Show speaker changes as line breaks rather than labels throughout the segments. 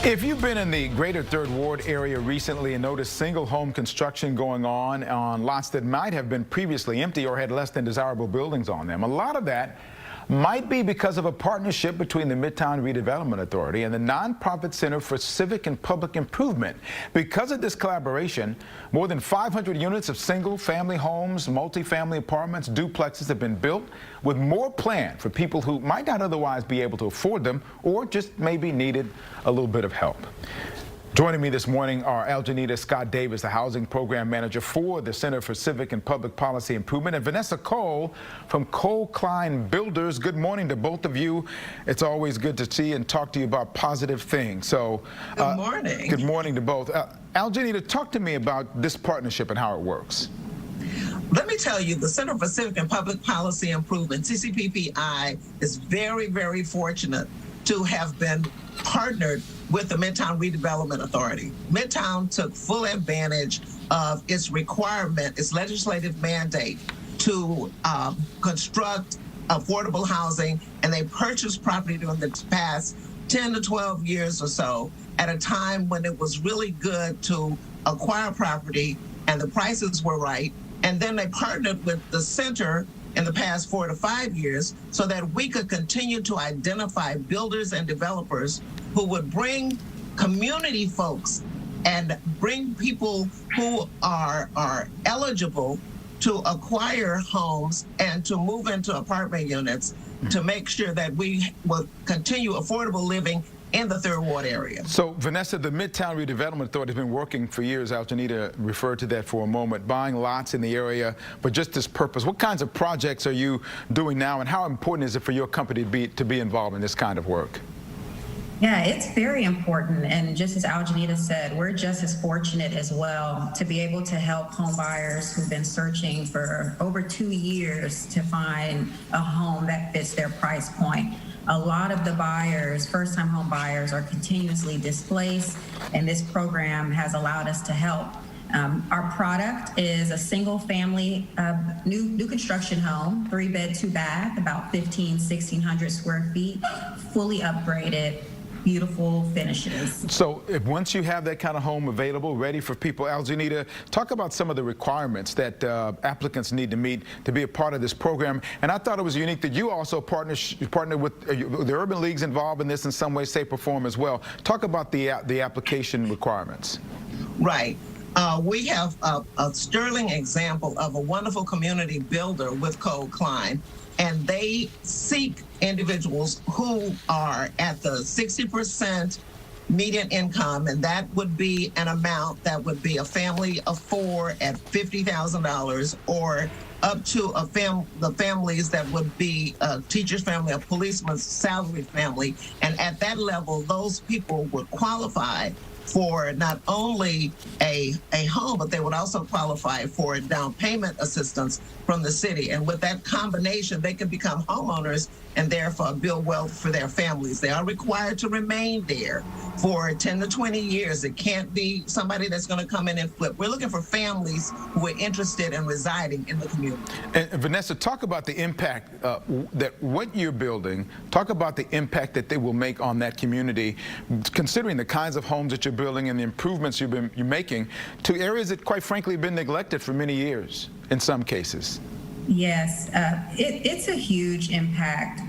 If you've been in the greater Third Ward area recently and noticed single home construction going on lots that might have been previously empty or had less than desirable buildings on them, a lot of that might be because of a partnership between the Midtown Redevelopment Authority and the nonprofit Center for Civic and Public Improvement. Because of this collaboration, more than 500 units of single-family homes, multifamily apartments, duplexes have been built, with more planned for people who might not otherwise be able to afford them or just maybe needed a little bit of help. Joining me this morning are Algenita Scott Davis, the Housing Program Manager for the Center for Civic and Public Policy Improvement, and Vanessa Cole from Cole Klein Builders. Good morning to both of you. It's always good to see and talk to you about positive things. So,
good morning.
Good morning to both. Algenita, talk to me about this partnership and how it works.
Let me tell you, the Center for Civic and Public Policy Improvement, CCPPI, is very, very fortunate to have been partnered with the Midtown Redevelopment Authority. Midtown took full advantage of its requirement, its legislative mandate to construct affordable housing, and they purchased property during the past 10 to 12 years or so at a time when it was really good to acquire property and the prices were right. And then they partnered with the center in the past 4 to 5 years so that we could continue to identify builders and developers who would bring community folks and bring people who are eligible to acquire homes and to move into apartment units to make sure that we will continue affordable living in the Third Ward area.
So, Vanessa, the Midtown Redevelopment Authority has been working for years. Algenita referred to that for a moment, buying lots in the area for just this purpose. What kinds of projects are you doing now, and how important is it for your company to be involved in this kind of work?
Yeah, it's very important. And just as Algenita said, we're just as fortunate as well to be able to help home buyers who've been searching for over 2 years to find a home that fits their price point. A lot of the buyers, first-time home buyers, are continuously displaced, and this program has allowed us to help. Our product is a single-family, new construction home, 3-bed, 2-bath, about 1,600 square feet, fully upgraded, beautiful finishes.
So once you have that kind of home available, ready for people, Algenita, talk about some of the requirements that applicants need to meet to be a part of this program. And I thought it was unique that you also partnered with the urban leagues involved in this in some way, shape, or form as well. Talk about the application requirements.
Right. We have a sterling example of a wonderful community builder with Cole Klein, and they seek individuals who are at the 60% median income, and that would be an amount that would be a family of 4 at $50,000, or up to the families that would be a teacher's family, a policeman's salary family. And at that level, those people would qualify for not only a home, but they would also qualify for down payment assistance from the city. And with that combination, they can become homeowners and therefore build wealth for their families. They are required to remain there for 10 to 20 years. It can't be somebody that's going to come in and flip. We're looking for families who are interested in residing in the community.
And Vanessa, talk about the impact that what you're building, talk about the impact that they will make on that community, considering the kinds of homes that you're building and the improvements you're making to areas that, quite frankly, have been neglected for many years in some cases.
Yes, it's a huge impact.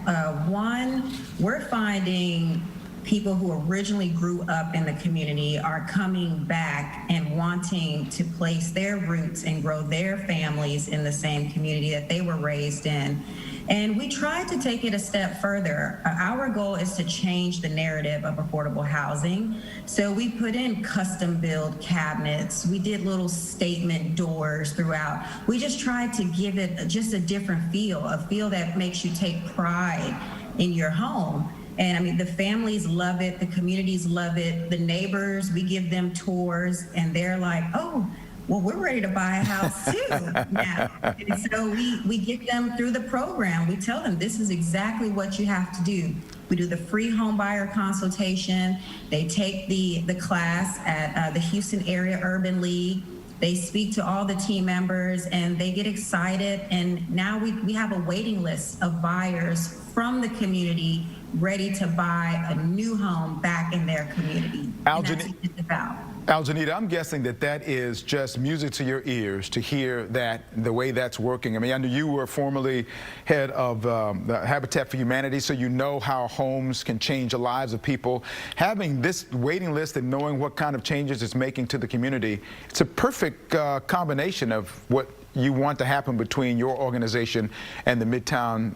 One, we're finding people who originally grew up in the community are coming back and wanting to place their roots and grow their families in the same community that they were raised in. And we tried to take it a step further. Our goal is to change the narrative of affordable housing. So we put in custom build cabinets. We did little statement doors throughout. We just tried to give it just a different feel, a feel that makes you take pride in your home. And I mean, the families love it, the communities love it, the neighbors, we give them tours, and they're like, oh, well, we're ready to buy a house too now. And so we get them through the program. We tell them this is exactly what you have to do. We do the free home buyer consultation. They take the class at the Houston Area Urban League. They speak to all the team members and they get excited. And now we have a waiting list of buyers from the community ready to buy a new home back in their community. And that's what it's about.
Algenita, I'm guessing that is just music to your ears to hear that, the way that's working. I mean, I know you were formerly head of the Habitat for Humanity, so you know how homes can change the lives of people. Having this waiting list and knowing what kind of changes it's making to the community, it's a perfect combination of what you want to happen between your organization and the Midtown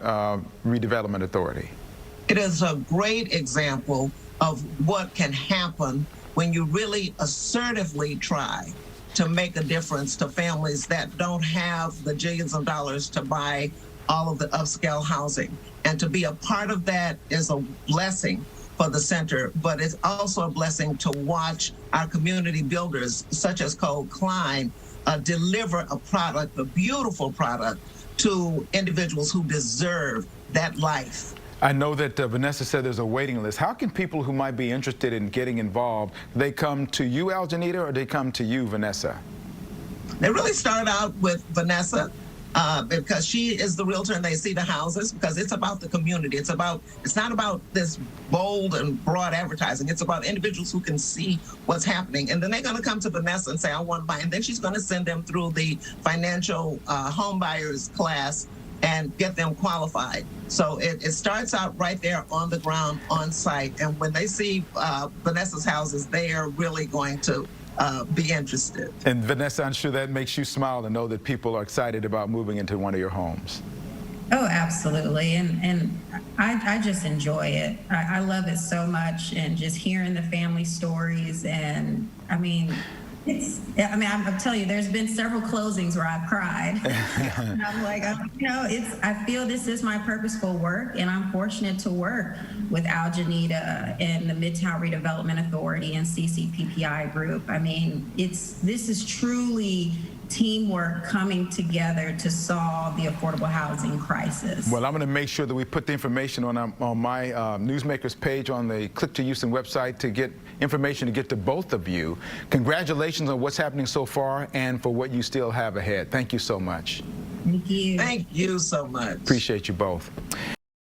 Redevelopment Authority.
It is a great example of what can happen when you really assertively try to make a difference to families that don't have the jillions of dollars to buy all of the upscale housing. And to be a part of that is a blessing for the center, but it's also a blessing to watch our community builders, such as Cole Klein, deliver a product, a beautiful product, to individuals who deserve that life.
I know that Vanessa said there's a waiting list. How can people who might be interested in getting involved, they come to you, Algenita, or they come to you, Vanessa?
They really start out with Vanessa because she is the realtor and they see the houses, because it's about the community. It's not about this bold and broad advertising. It's about individuals who can see what's happening. And then they're going to come to Vanessa and say, I want to buy. And then she's going to send them through the financial home buyers class and get them qualified. So it starts out right there on the ground, on site. And when they see Vanessa's houses, they are really going to be interested.
And Vanessa, I'm sure that makes you smile to know that people are excited about moving into one of your homes.
Oh, absolutely. And I just enjoy it. I love it so much, and just hearing the family stories. And I mean, I'm telling you, there's been several closings where I've cried. And I'm like, I feel this is my purposeful work, and I'm fortunate to work with Algenita and the Midtown Redevelopment Authority and CCPPI group. I mean, this is truly teamwork coming together to solve the affordable housing crisis.
Well, I'm going to make sure that we put the information on my Newsmakers page on the Click to Houston website to get information to get to both of you. Congratulations on what's happening so far and for what you still have ahead. Thank you so much.
Thank you.
Thank you so much.
Appreciate you both.